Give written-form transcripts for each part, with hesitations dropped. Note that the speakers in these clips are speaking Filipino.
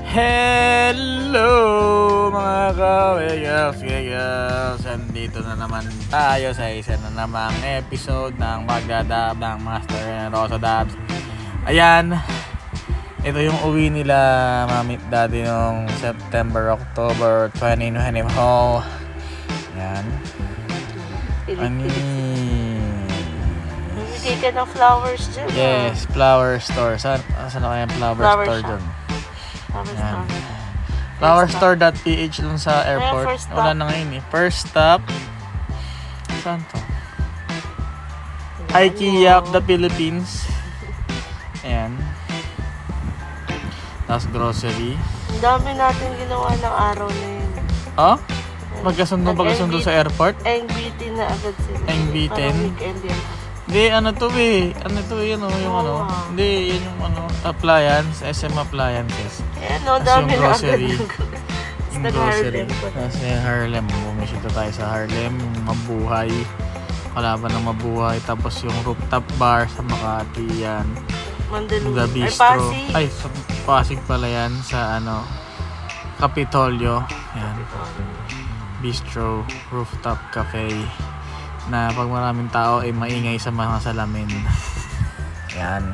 Hello mga ka-Wegals! Andito na naman tayo sa isa na namang episode ng Magdadab ng Master and Rosa Dabs. Ayan, ito yung uwi nila Mamit Daddy noong September, October 2024. Ayan. Bibigay ka ng flowers dyan. Yes, flower store. Saan na kaya yung flower store dyan? Flowerstore.ph dun sa airport. Wala na ngayon eh. First stop. Saan to? IKEA of the Philippines. Ayan. Tapos grocery. Ang dami natin ginawa ng araw na yun. Oh? Magkasundo sa airport? NBT na agad sila. NBT? Parang weekend yan. Hindi, ano to eh. Yung ano. Hindi, yan yung ano. Appliance, SM Appliances. Ayan o, dami yung grocery. Yung grocery. Tapos yung Harlem. Bumisita tayo sa Harlem. Mabuhay. Kalaban ng Mabuhay. Tapos yung rooftop bar sa Makati yan. Mandaluyong. The Bistro. Ay, Pasig. Ay, sa Pasig pala yan. Sa ano, Kapitolyo. Yan. Bistro, rooftop cafe. Na pag maraming tao ay maingay sa mga salamin. Yan.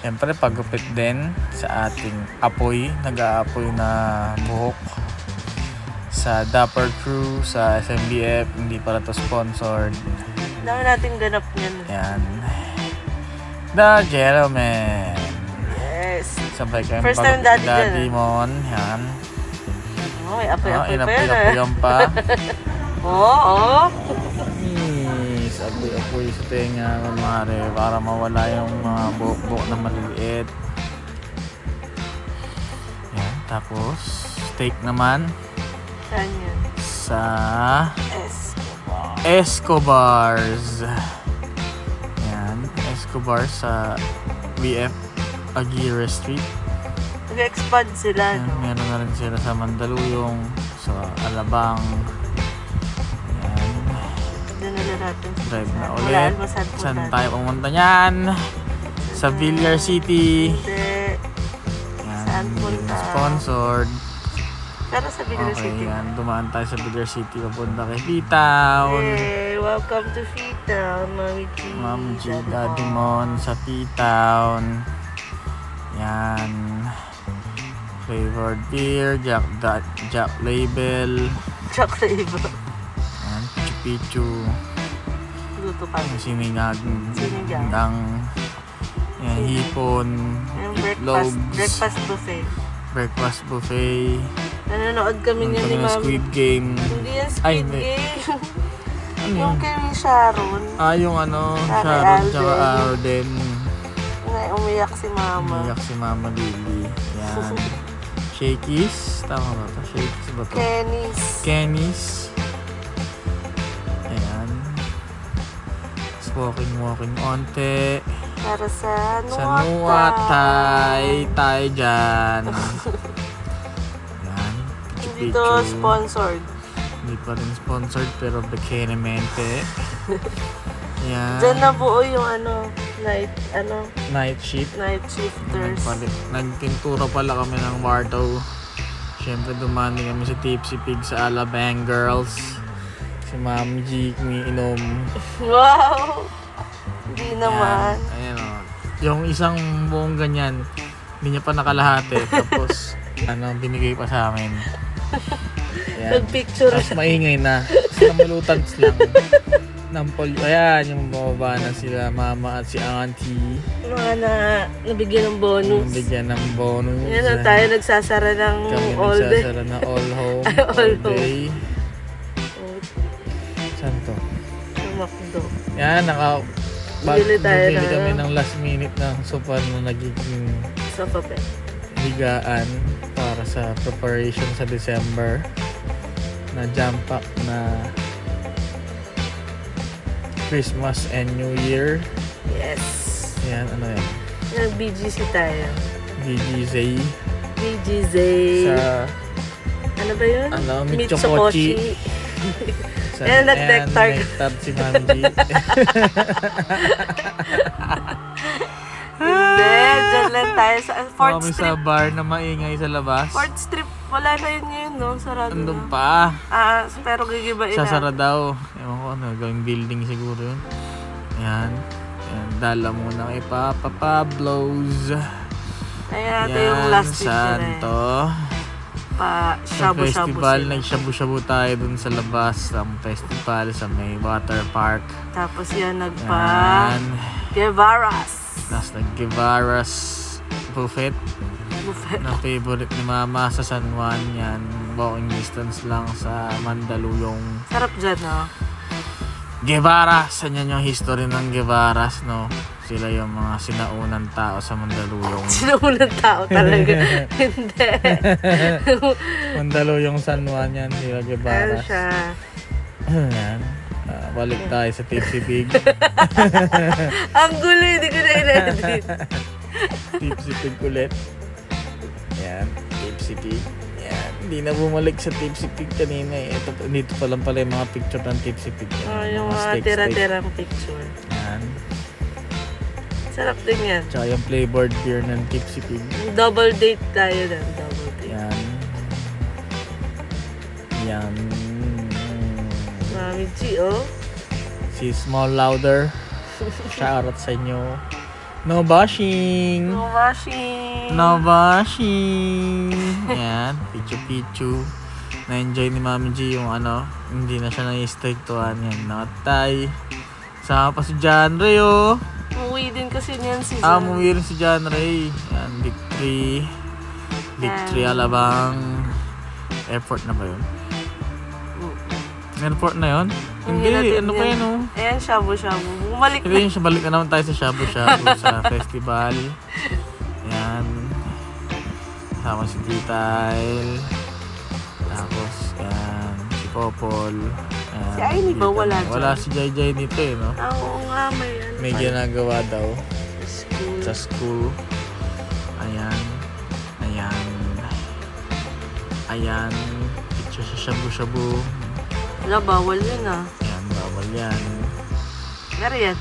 Siyempre paggupit din sa ating apoy, nag-aapoy na buhok. Sa Dapper Crew, sa SMBF, hindi pala to sponsored. Dami natin ganap niyan. Yan. The Gentleman. Yes. Sabay kayong First time daddy Mon. Yan. Ay, apoy-apoy pa yan. Inapoy-apoy pa. Oo. Apoy sa tenga mamare para mawala yung mga buhok-buhok na maliliit. Yan. Tapos steak naman. Saan yun? Sa Escobar. Escobars. Yan. Escobar sa BF Aguirre Street. Nag-expand sila. Yan. Meron na rin sila sa Mandaluyong, sa Alabang. Drive na ulit. Saan tayo pumunta niyan? Sa Villar City. Saan punta? Sponsored. Pero sa Villar City. Yan. Dumaan tayo sa Villar City. Papunta kay P-Town. Hey, welcome to P-Town, Mami G. Mami G, Daddy Mon sa P-Town. Yan. Flavored beer. Jack Label. Jack Label. Yan. Pichu. Sinigang, yan, hipon, itlog, breakfast buffet. Nanonood kami niya ni Mami. Squid Game. Hindi yan Squid Game. Ano yung kay Sharon. Yung ano, Sharon tsaka Arden. Umiyak si Mama. Umiyak si Mama Lily. Yan. Shakey's. Tama ba ito? Shakey's ba ito? Kenny's. Walking onte. Para sa Nuatay. Tayo dyan. Yan. Hindi to sponsored. Hindi pa rin sponsored pero Bekenemente. Yan. Diyan na buo yung night shift. Night shifters. Nagpintura pala kami ng Warto. Siyempre dumani kami sa Tipsy Pig sa Alabang Girls. Si Ma'am G, umiinom. Wow! Hindi naman. Ayan o. Yung isang buong ganyan, hindi niya pa nakalahati. Tapos, binigay pa sa amin. Nag-picture. Tapos maingay na. Tapos namulutans lang. Ayan, yung bababa na sila, Mama at si Auntie. Mga nabigyan ng bonus. Nabigyan ng bonus. Yan na tayo nagsasara ng all day. Kami nagsasara ng all home. all day. Saan to? Makdo. Yan, bili kami ng last minute ng sopa na nagiging sofa pet. Higaan para sa preparation sa December na jam pack na Christmas and New Year. Yes. Yan, ano yan? Nag-BGC tayo. BGZ. Sa ano ba yun? Mitsukoshi. Yan, nag-nectar si Mami. Hindi, dyan Kailan tayo sa Fourth kami Street? sa bar na maingay sa labas. Fourth Street, wala na yun yun, no? Sarado Andun na. pa. Pero gigibain na. Sasara daw. Ewan ko ano, gawing building siguro yun. Ayan. Ayan, dala muna kay Papa Pablo's. Ayan, ito yung last week saan na to? Pa, Sa shabu-shabu festival, sila. nag-shabu-shabu tayo dun sa labas. Sa festival, sa may water park. Tapos yan, Ayan. Guevara's. Tapos nag-Guevara's buffet. Buffet. Na favorite ni Mama sa San Juan. Yan, walking distance lang sa Mandaluyong. Sarap dyan, no? Guevara's. Yan yung history ng Guevara's, no? Sila yung mga sinaunang tao sa Mandaluyong. Sinuunang tao talaga. Hindi. Mandaluyong San Juan yan, sila Ano Guevara's. siya? Yan. Balik tayo sa Tipsy Pig. Ang gulo, hindi ko na in-edit. Tipsy Pig ulit. Yan, Tipsy Pig. Yan, hindi na bumalik sa Tipsy Pig kanina eh. Ito, dito pa lang pala yung mga picture ng Tipsy Pig. Yung mga steak. tira-tirang picture. Yan. Sarap din yan. Tsaka yung flavored beer ng Tipsy Pig. Double date tayo na. Double date. Yan. Yan. Mami G, oh. Si Small Louder. Shoutout sa inyo. No bashing. No washing. No bashing. Yan. Pichu-pichu. Na-enjoy ni Mami G yung ano. Hindi na siya na-strictuhan. Yan. Nakatay. Sama pa si John Ray, oh. Umuwi din kasi niyan si Umuwi rin si John Ray. Yan. Victory. Victory Alabang. Airport na ba yun? Airport na yun? Hindi. Ano pa yun, oh? Ayan, shabu-shabu. Bumalik na. Hindi, balik na naman tayo sa shabu-shabu sa festival. Yan. Sama si Detail. Tapos, yan. Si Popol. Yan. Si Aini ba wala dyan? Wala si Jai Jai dito eh, no? Oo nga, may ano. May ginagawa daw School. sa school. Ayan. Ayan. Ayan. Picture sa shabu-shabu. Wala, bawal yun ah. Ayan, bawal yan. Pero yan.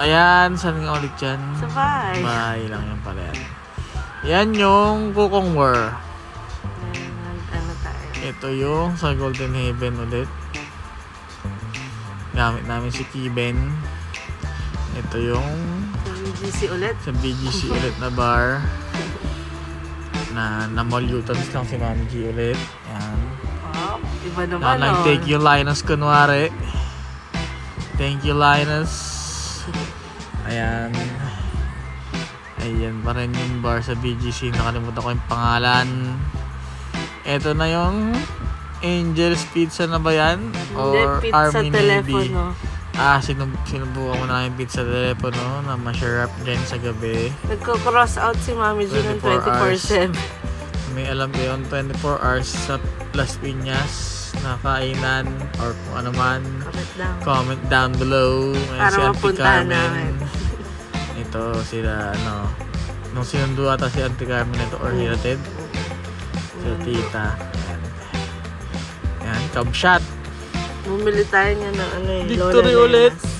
Ayan, saan nga ulit yan? Sa bahay. Bahay lang yan pala yan. Yan yung Cookware. Ano tayo? Ito yung sa Golden Haven ulit. Gamit namin si Kiben. Ito yung Sa BGC ulit. sa BGC ulit na bar. Na Mall-Utons lang si Mami G ulit. Ayan. Oh, iba naman Thank you Linus kunwari. Thank you Linus. Ayan. Ayan pa rin yung bar sa BGC. Nakalimutan ko yung pangalan. Ito na yung Angel's Pizza na ba yan? Or Hindi, pizza Army telepono. Navy? Sinubukan mo na yung pizza telepono na masarap dyan sa gabi. Nagko-cross out si Mami G ng 24 24/7. May alam ko yun, 24 hours sa Las Piñas na kainan or kung ano man. Comment down below. May Para si Auntie mapuntahan Carmen. namin. Ito sila ano. Nung sinundo ata si Auntie Carmen ito or hiratid. Si Tita. Ayan. Ayan, cub shot. Bumili tayo niya ng ano eh. Victory Lola ulit. Nenas.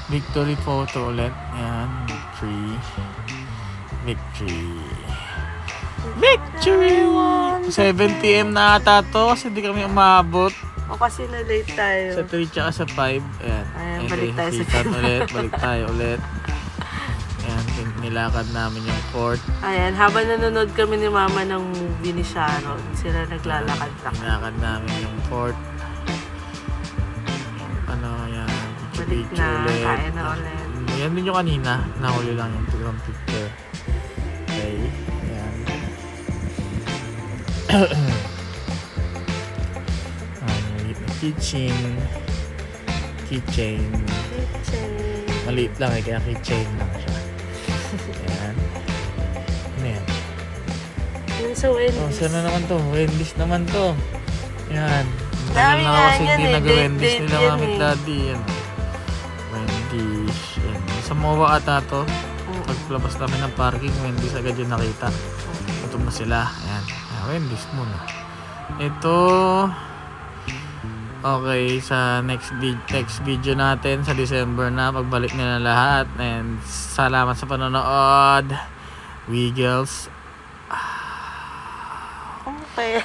Victory photo ulit. Ayan, victory. Victory. Victory! 7 PM na ata to kasi hindi kami umabot. O kasi na-late tayo. Sa 3 tsaka sa 5. Ayan. Ayan, Ito balik yung tayo sa sikat ulit. Balik tayo ulit. Ayan, nilakad namin yung court. Ayan, habang nanonood kami ni Mama ng movie ni Sharon, sila naglalakad-lakad. Nilakad namin yung court. Yung ano, yan. Balik na, kain na ulit. Yan din yung kanina. Nahuli lang yung picture. Okay. Ayan. Kitchen. Maliit lang eh, kaya keychain lang siya. Ayan. Ano yan? Yun sa Wendy's. Oh, saan na naman to? Wendy's naman to. Ayan. Tagal Dami na nga ako kasi yan hindi eh. nag-Wendy's Date nila yan Mami eh. Daddy. Yan. Wendy's. Yan. Sa MOA ata to. Paglabas namin ng parking, Wendy's agad yung nakita. Gutom na sila. Ayan. Ayan, Wendy's muna. Ito. Okay, sa next video natin sa December na, pagbalik nila lahat. And salamat sa panonood. Wiggles. Okay.